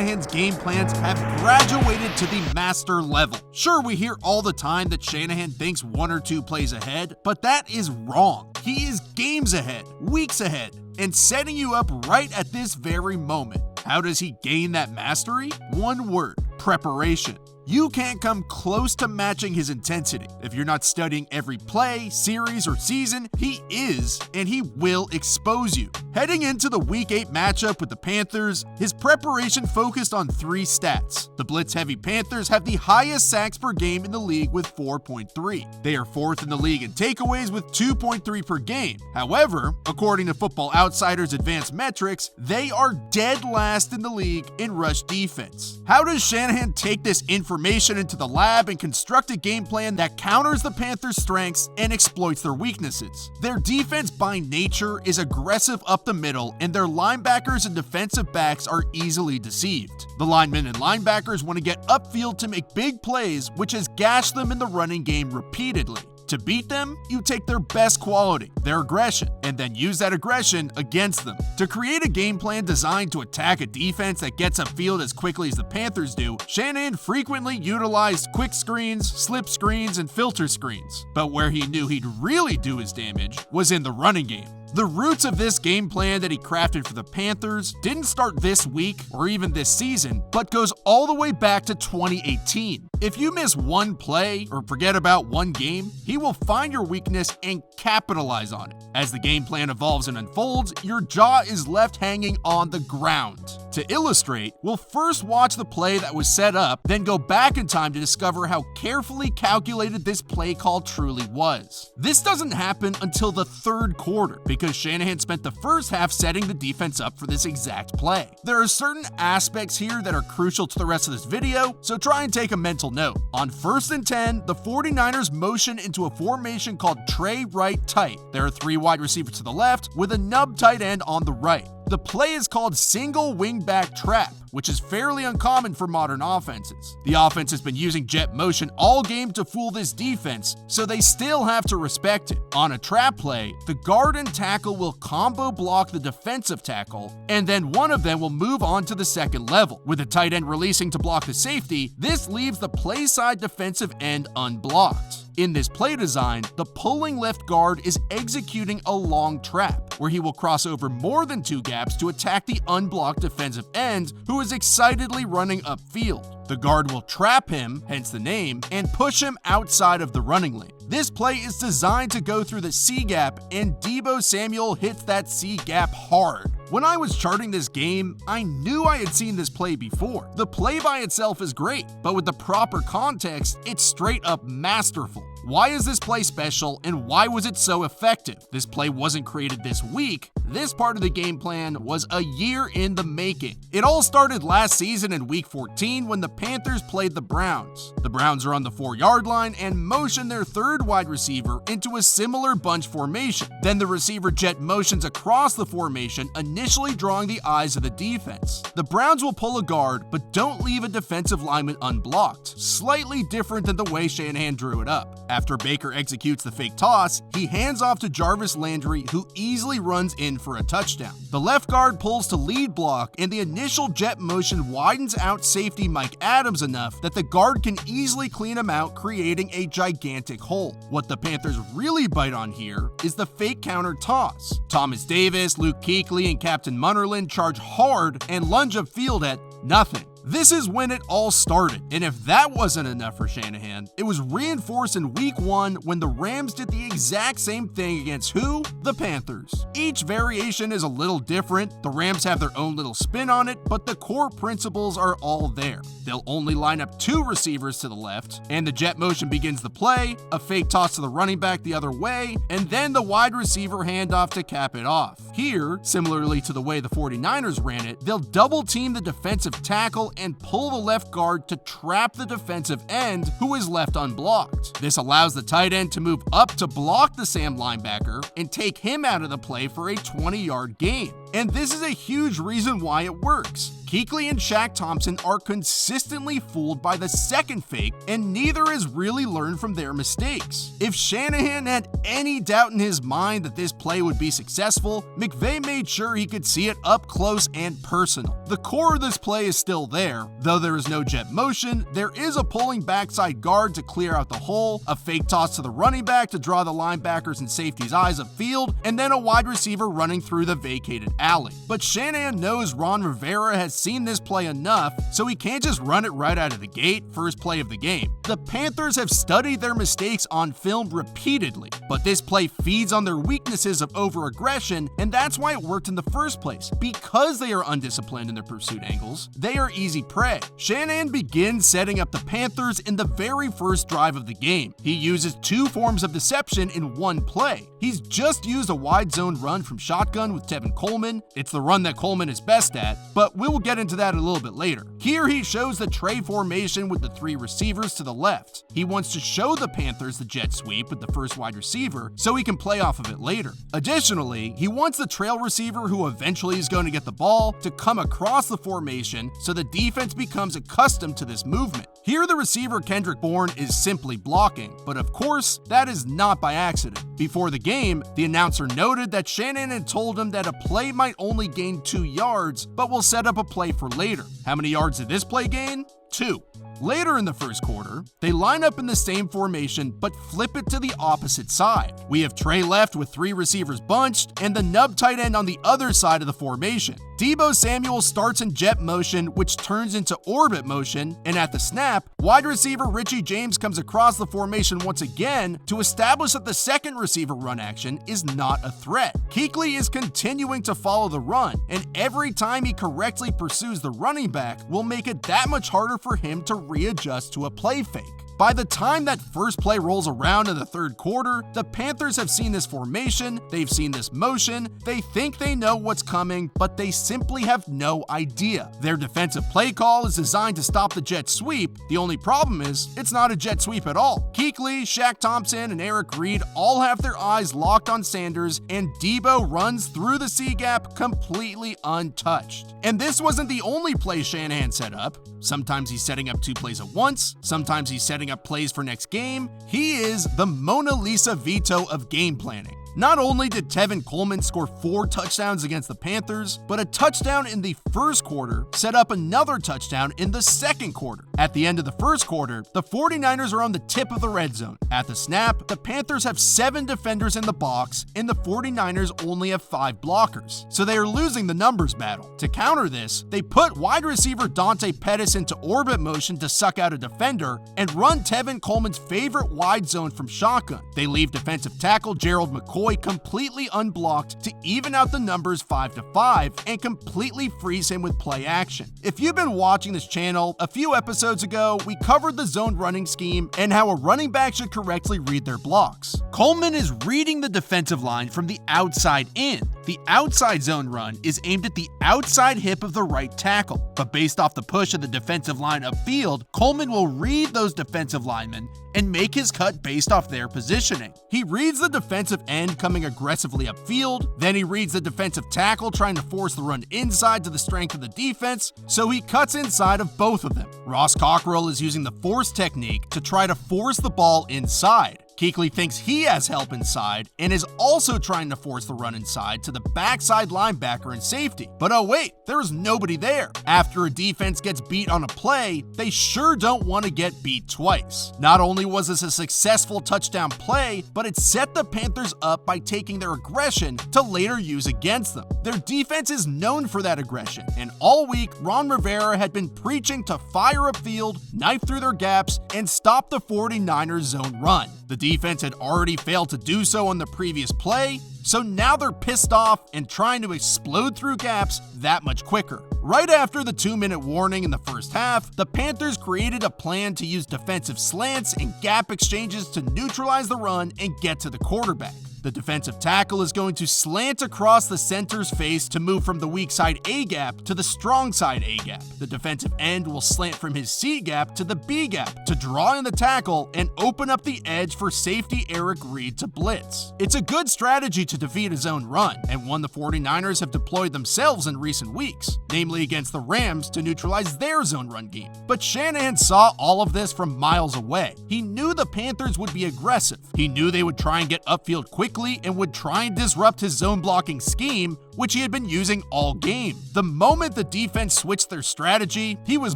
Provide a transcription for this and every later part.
Shanahan's game plans have graduated to the master level. Sure, we hear all the time that Shanahan thinks 1 or 2 plays ahead, but that is wrong. He is games ahead, weeks ahead, and setting you up right at this very moment. How does he gain that mastery? One word: preparation. You can't come close to matching his intensity. If you're not studying every play, series, or season, he is, and he will expose you. Heading into the Week 8 matchup with the Panthers, his preparation focused on 3 stats. The blitz-heavy Panthers have the highest sacks per game in the league with 4.3. They are 4th in the league in takeaways with 2.3 per game. However, according to Football Outsiders' advanced metrics, they are dead last in the league in rush defense. How does Shanahan take this information into the lab and construct a game plan that counters the Panthers' strengths and exploits their weaknesses? Their defense by nature is aggressive up the middle, and their linebackers and defensive backs are easily deceived. The linemen and linebackers want to get upfield to make big plays, which has gashed them in the running game repeatedly. To beat them, you take their best quality, their aggression, and then use that aggression against them. To create a game plan designed to attack a defense that gets upfield as quickly as the Panthers do, Shanahan frequently utilized quick screens, slip screens, and filter screens. But where he knew he'd really do his damage was in the running game. The roots of this game plan that he crafted for the Panthers didn't start this week or even this season, but goes all the way back to 2018. If you miss one play or forget about one game, he will find your weakness and capitalize on it. As the game plan evolves and unfolds, your jaw is left hanging on the ground. To illustrate, we'll first watch the play that was set up, then go back in time to discover how carefully calculated this play call truly was. This doesn't happen until the 3rd quarter, because Shanahan spent the first half setting the defense up for this exact play. There are certain aspects here that are crucial to the rest of this video, so try and take a mental note. On 1st and 10, the 49ers motion into a formation called Trey Right Tight. There are 3 wide receivers to the left with a nub tight end on the right. The play is called single wingback trap, which is fairly uncommon for modern offenses. The offense has been using jet motion all game to fool this defense, so they still have to respect it. On a trap play, the guard and tackle will combo block the defensive tackle, and then one of them will move on to the second level. With the tight end releasing to block the safety, this leaves the play side defensive end unblocked. In this play design, the pulling left guard is executing a long trap, where he will cross over more than 2 gaps to attack the unblocked defensive end, who is excitedly running upfield. The guard will trap him, hence the name, and push him outside of the running lane. This play is designed to go through the C gap, and Deebo Samuel hits that C gap hard. When I was charting this game, I knew I had seen this play before. The play by itself is great, but with the proper context, it's straight up masterful. Why is this play special, and why was it so effective? This play wasn't created this week. This part of the game plan was a year in the making. It all started last season in Week 14 when the Panthers played the Browns. The Browns are on the 4-yard line and motion their 3rd wide receiver into a similar bunch formation. Then the receiver jet motions across the formation, initially drawing the eyes of the defense. The Browns will pull a guard, but don't leave a defensive lineman unblocked, slightly different than the way Shanahan drew it up. After Baker executes the fake toss, he hands off to Jarvis Landry, who easily runs in for a touchdown. The left guard pulls to lead block, and the initial jet motion widens out safety Mike Adams enough that the guard can easily clean him out, creating a gigantic hole. What the Panthers really bite on here is the fake counter toss. Thomas Davis, Luke Kuechly, and Captain Munnerlyn charge hard and lunge upfield at nothing. This is when it all started, and if that wasn't enough for Shanahan, it was reinforced in Week 1 when the Rams did the exact same thing against who? The Panthers. Each variation is a little different, the Rams have their own little spin on it, but the core principles are all there. They'll only line up 2 receivers to the left, and the jet motion begins the play, a fake toss to the running back the other way, and then the wide receiver handoff to cap it off. Here, similarly to the way the 49ers ran it, they'll double team the defensive tackle and pull the left guard to trap the defensive end, who is left unblocked. This allows the tight end to move up to block the Sam linebacker and take him out of the play for a 20-yard gain. And this is a huge reason why it works. Kuechly and Shaq Thompson are consistently fooled by the second fake, and neither has really learned from their mistakes. If Shanahan had any doubt in his mind that this play would be successful, McVay made sure he could see it up close and personal. The core of this play is still there. Though there is no jet motion, there is a pulling backside guard to clear out the hole, a fake toss to the running back to draw the linebackers and safeties' eyes upfield, and then a wide receiver running through the vacated alley. But Shanahan knows Ron Rivera has seen this play enough, so he can't just run it right out of the gate, first play of the game. The Panthers have studied their mistakes on film repeatedly, but this play feeds on their weaknesses of over-aggression, and that's why it worked in the first place. Because they are undisciplined in their pursuit angles, they are easy prey. Shanahan begins setting up the Panthers in the very first drive of the game. He uses two forms of deception in one play. He's just used a wide zone run from shotgun with Tevin Coleman. It's the run that Coleman is best at, but we will get into that a little bit later. Here he shows the tray formation with the three receivers to the left. He wants to show the Panthers the jet sweep with the first wide receiver so he can play off of it later. Additionally, he wants the trail receiver, who eventually is going to get the ball, to come across the formation so the defense becomes accustomed to this movement. Here the receiver Kendrick Bourne is simply blocking, but of course, that is not by accident. Before the game, the announcer noted that Shanahan had told him that a play might only gain 2 yards, but will set up a play for later. How many yards did this play gain? 2. Later in the first quarter, they line up in the same formation but flip it to the opposite side. We have Trey left with 3 receivers bunched and the nub tight end on the other side of the formation. Deebo Samuel starts in jet motion, which turns into orbit motion, and at the snap, wide receiver Richie James comes across the formation once again to establish that the second receiver run action is not a threat. Kuechly is continuing to follow the run, and every time he correctly pursues the running back will make it that much harder for him to readjust to a play fake. By the time that first play rolls around in the third quarter, the Panthers have seen this formation, they've seen this motion, they think they know what's coming, but they simply have no idea. Their defensive play call is designed to stop the jet sweep. The only problem is, it's not a jet sweep at all. Kuechly, Shaq Thompson, and Eric Reed all have their eyes locked on Sanders, and Deebo runs through the C-gap completely untouched. And this wasn't the only play Shanahan set up. Sometimes he's setting up 2 plays at once, sometimes he's setting up plays for next game. He is the Mona Lisa Vito of game planning. Not only did Tevin Coleman score 4 touchdowns against the Panthers, but a touchdown in the first quarter set up another touchdown in the second quarter. At the end of the first quarter, the 49ers are on the tip of the red zone. At the snap, the Panthers have 7 defenders in the box, and the 49ers only have 5 blockers, so they are losing the numbers battle. To counter this, they put wide receiver Dante Pettis into orbit motion to suck out a defender and run Tevin Coleman's favorite wide zone from shotgun. They leave defensive tackle Gerald McCoy completely unblocked to even out the numbers 5-5 and completely freeze him with play action. If you've been watching this channel, a few episodes ago, we covered the zone running scheme and how a running back should correctly read their blocks. Coleman is reading the defensive line from the outside in. The outside zone run is aimed at the outside hip of the right tackle, but based off the push of the defensive line upfield, Coleman will read those defensive linemen and make his cut based off their positioning. He reads the defensive end coming aggressively upfield, then he reads the defensive tackle trying to force the run inside to the strength of the defense, so he cuts inside of both of them. Ross Cockrell is using the force technique to try to force the ball inside. Kuechly thinks he has help inside and is also trying to force the run inside to the backside linebacker and safety. But oh wait, there's nobody there. After a defense gets beat on a play, they sure don't want to get beat twice. Not only was this a successful touchdown play, but it set the Panthers up by taking their aggression to later use against them. Their defense is known for that aggression, and all week, Ron Rivera had been preaching to fire upfield, knife through their gaps, and stop the 49ers zone run. The defense had already failed to do so on the previous play, so now they're pissed off and trying to explode through gaps that much quicker. Right after the 2-minute warning in the first half, the Panthers created a plan to use defensive slants and gap exchanges to neutralize the run and get to the quarterback. The defensive tackle is going to slant across the center's face to move from the weak side A-gap to the strong side A-gap. The defensive end will slant from his C-gap to the B-gap to draw in the tackle and open up the edge for safety Eric Reed to blitz. It's a good strategy to defeat a zone run, and one the 49ers have deployed themselves in recent weeks, namely against the Rams to neutralize their zone run game. But Shanahan saw all of this from miles away. He knew the Panthers would be aggressive. He knew they would try and get upfield quickly and would try and disrupt his zone blocking scheme, which he had been using all game. The moment the defense switched their strategy, he was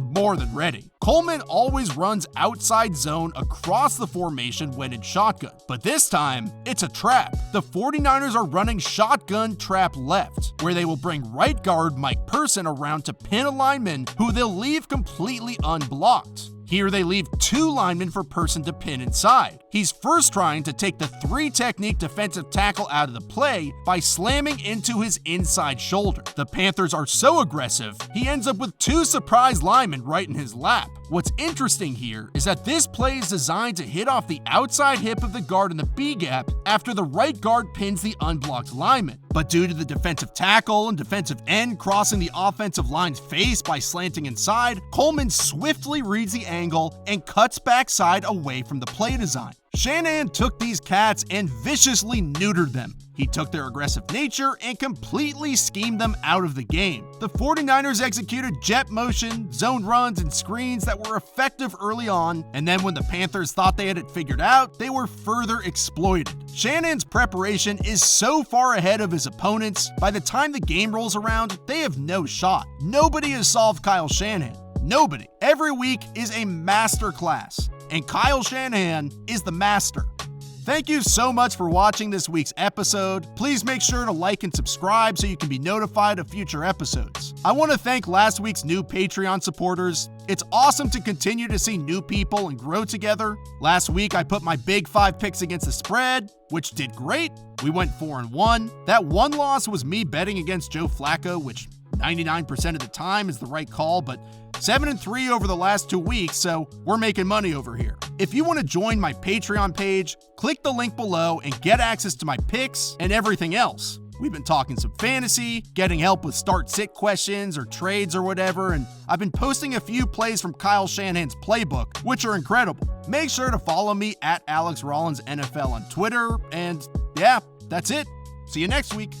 more than ready. Coleman always runs outside zone across the formation when in shotgun, but this time, it's a trap. The 49ers are running shotgun trap left, where they will bring right guard Mike Person around to pin a lineman who they'll leave completely unblocked. Here they leave 2 linemen for Person to pin inside. He's first trying to take the 3-technique defensive tackle out of the play by slamming into his inside shoulder. The Panthers are so aggressive, he ends up with 2 surprise linemen right in his lap. What's interesting here is that this play is designed to hit off the outside hip of the guard in the B-gap after the right guard pins the unblocked lineman. But due to the defensive tackle and defensive end crossing the offensive line's face by slanting inside, Coleman swiftly reads the angle and cuts backside away from the play design. Shanahan took these cats and viciously neutered them. He took their aggressive nature and completely schemed them out of the game. The 49ers executed jet motion, zone runs, and screens that were effective early on, and then when the Panthers thought they had it figured out, they were further exploited. Shanahan's preparation is so far ahead of his opponents, by the time the game rolls around, they have no shot. Nobody has solved Kyle Shanahan. Nobody. Every week is a master class, and Kyle Shanahan is the master. Thank you so much for watching this week's episode. Please make sure to like and subscribe so you can be notified of future episodes. I want to thank last week's new Patreon supporters. It's awesome to continue to see new people and grow together. Last week, I put my big 5 picks against the spread, which did great. We went 4-1. That one loss was me betting against Joe Flacco, which 99% of the time is the right call, but 7-3 over the last 2 weeks, so we're making money over here. If you want to join my Patreon page, click the link below and get access to my picks and everything else. We've been talking some fantasy, getting help with start-sit questions or trades or whatever, and I've been posting a few plays from Kyle Shanahan's playbook, which are incredible. Make sure to follow me at AlexRollinsNFL on Twitter, and yeah, that's it. See you next week.